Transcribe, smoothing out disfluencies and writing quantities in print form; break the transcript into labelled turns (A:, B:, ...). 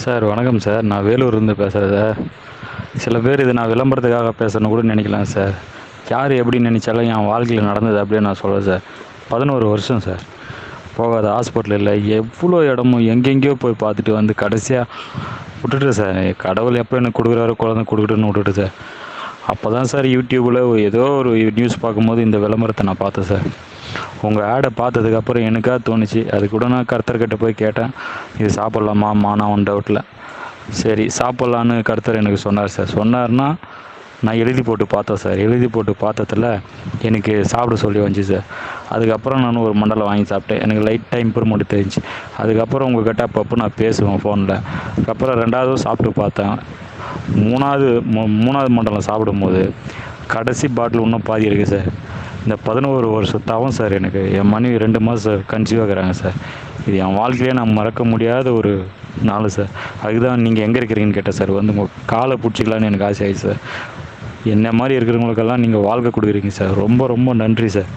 A: Sir வணக்கம் sir. நான் வேலூர்லேருந்து பேசுகிறேன் சார். சில பேர் இது நான் விளம்பரத்துக்காக பேசுகிறேன்னு கூட நினைக்கலாம் சார். யார் எப்படி நினைச்சாலும் என் வாழ்க்கையில் நடந்தது அப்படியே நான் சொல்கிறேன் சார். 11 வருஷம் சார். போகாத ஹாஸ்பிட்டல் இல்லை, எவ்வளோ இடமும் எங்கெங்கேயோ போய் பார்த்துட்டு வந்து கடைசியாக விட்டுட்டு சார். கடவுள் எப்போ எனக்கு கொடுக்குறாரோ குழந்தை கொடுக்கட்டுன்னு விட்டுட்டு சார். அப்போ தான் சார் யூடியூப்பில் ஏதோ ஒரு நியூஸ் பார்க்கும்போது இந்த விளம்பரத்தை நான் பார்த்தேன் சார். உங்கள் ஆடை பார்த்ததுக்கப்புறம் எனக்காக தோணுச்சு. அது கூட நான் கர்த்தர்கிட்ட போய் கேட்டேன், இது சாப்பிட்லாமா நான் ஒன் டவுட்டில். சரி சாப்பிட்லான்னு கர்த்தர் எனக்கு சொன்னார் சார். சொன்னார்னா நான் எழுதி போட்டு பார்த்தேன் சார். எழுதி போட்டு பார்த்ததில் எனக்கு சாப்பிட சொல்லி வந்துச்சு சார். அதுக்கப்புறம் நான் ஒரு மண்டலம் வாங்கி சாப்பிட்டேன். எனக்கு லைட்டாக இம்ப்ரூவ்மெண்ட் தெரிஞ்சு. அதுக்கப்புறம் உங்கள்கிட்ட அப்பப்போ நான் பேசுவேன் ஃபோனில். அதுக்கப்புறம் 2வது சாப்பிட்டு பார்த்தேன். மூணாவது மண்டலம் சாப்பிடும்போது கடைசி பாட்டில் இன்னும் பாதி இருக்குது சார். இந்த 11 வருஷம் தவம் சார். எனக்கு என் மனைவி 2 மாதம் சார் கன்சீவ் ஆகுறாங்க சார். இது என் வாழ்க்கையிலே நான் மறக்க முடியாத ஒரு நாள் சார். அதுதான் நீங்கள் எங்கே இருக்கிறீங்கன்னு கேட்டேன் சார். வந்து உங்கள் காலை பிடிச்சிக்கலான்னு எனக்கு ஆசை ஆயிடுச்சு சார். என்ன மாதிரி இருக்கிறவங்களுக்கெல்லாம் நீங்கள் வாழ்க்கை கொடுக்குறீங்க சார். ரொம்ப ரொம்ப நன்றி சார்.